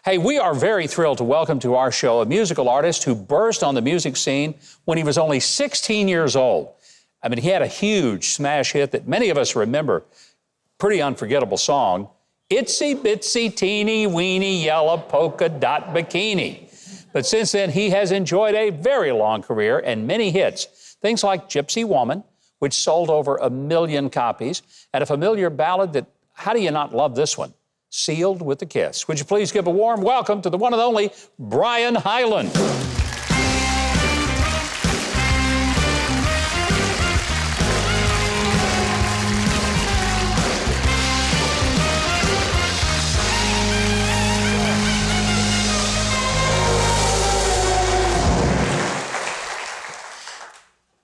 Hey, we are very thrilled to welcome to our show a musical artist who burst on the music scene when he was only 16 years old. I mean, he had a huge smash hit that many of us remember. Pretty unforgettable song. Itsy, Bitsy, Teenie, Weenie, Yellow, Polkadot, Bikini. But since then, he has enjoyed a very long career and many hits. Things like Gypsy Woman, which sold over 1 million copies, and a familiar ballad that, how do you not love this one? Sealed with a Kiss. Would you please give a warm welcome to the one and only Brian Hyland.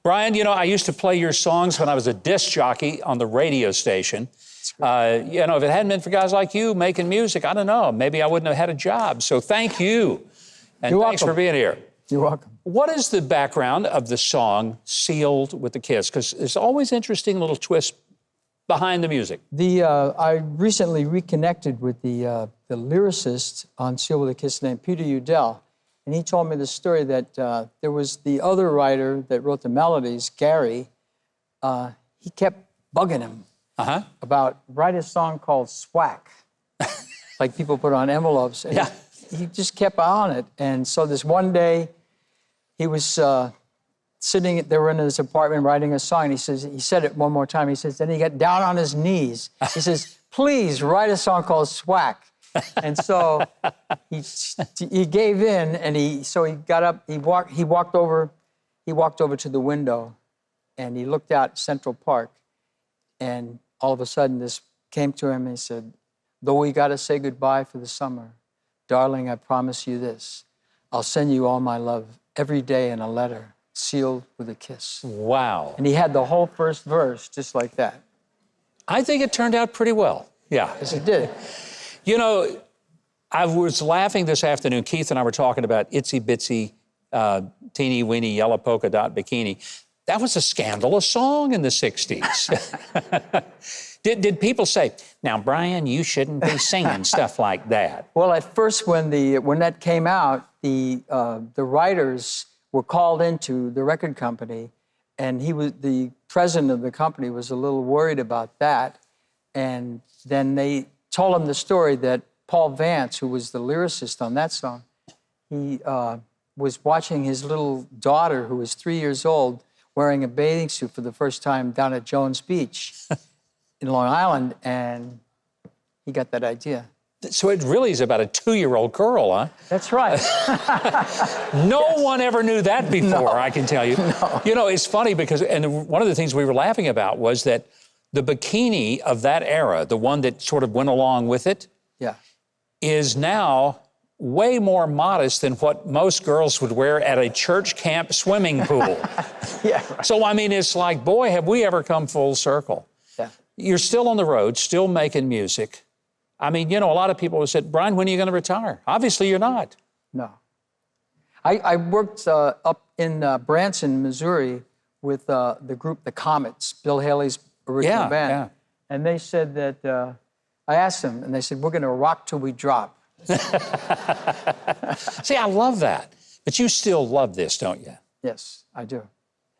Brian, you know, I used to play your songs when I was a disc jockey on the radio station. You know, if it hadn't been for guys like you making music, I don't know, maybe I wouldn't have had a job. So thank you. And You're thanks welcome. for being here. You're welcome. What is the background of the song Sealed with a Kiss? Because there's always interesting little twists behind the music. I recently reconnected with the lyricist on Sealed with a Kiss named Peter Udell. And he told me the story that there was the other writer that wrote the melodies, Gary. He kept bugging him about write a song called Swack, like people put on envelopes. And he just kept on it. And so this one day, he was sitting, they were in his apartment writing a song. He said it one more time. He says, then he got down on his knees. He says, please write a song called Swack. And so he gave in, and he got up. He walked over to the window, and he looked out at Central Park, and all of a sudden this came to him. And he said, "Though we got to say goodbye for the summer, darling, I promise you this: I'll send you all my love every day in a letter, sealed with a kiss." Wow! And he had the whole first verse just like that. I think it turned out pretty well. Yeah, yes, it did. You know, I was laughing this afternoon. Keith and I were talking about Itsy Bitsy, Teenie, Weenie, Yellow Polka Dot Bikini. That was a scandalous song in the 60s. Did people say, now, Brian, you shouldn't be singing stuff like that? Well, at first, when that came out, the writers were called into the record company, and the president of the company was a little worried about that. And then they told him the story that Paul Vance, who was the lyricist on that song, he was watching his little daughter, who was 3 years old, wearing a bathing suit for the first time down at Jones Beach in Long Island, and he got that idea. So it really is about a 2-year-old girl, huh? That's right. No one ever knew that before, no. I can tell you. No. You know, it's funny because, and one of the things we were laughing about was that the bikini of that era, the one that sort of went along with it, is now way more modest than what most girls would wear at a church camp swimming pool. Yeah, right. So, I mean, it's like, boy, have we ever come full circle. Yeah. You're still on the road, still making music. I mean, you know, a lot of people have said, Brian, when are you going to retire? Obviously, you're not. No. I worked up in Branson, Missouri with the group The Comets, Bill Haley's original band. Yeah. And they said that, I asked them, and they said, we're going to rock till we drop. See, I love that. But you still love this, don't you? Yes, I do.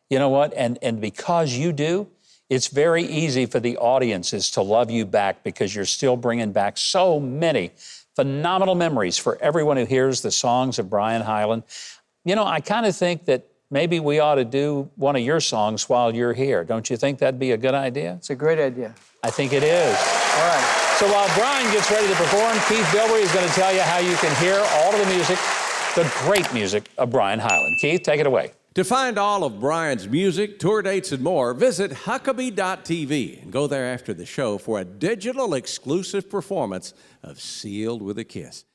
You know what? And because you do, it's very easy for the audiences to love you back because you're still bringing back so many phenomenal memories for everyone who hears the songs of Brian Hyland. You know, I kind of think that maybe we ought to do one of your songs while you're here. Don't you think that'd be a good idea? It's a great idea. I think it is. All right. So while Brian gets ready to perform, Keith Bilbrey is going to tell you how you can hear all of the music, the great music of Brian Hyland. Keith, take it away. To find all of Brian's music, tour dates, and more, visit Huckabee.tv and go there after the show for a digital exclusive performance of Sealed with a Kiss.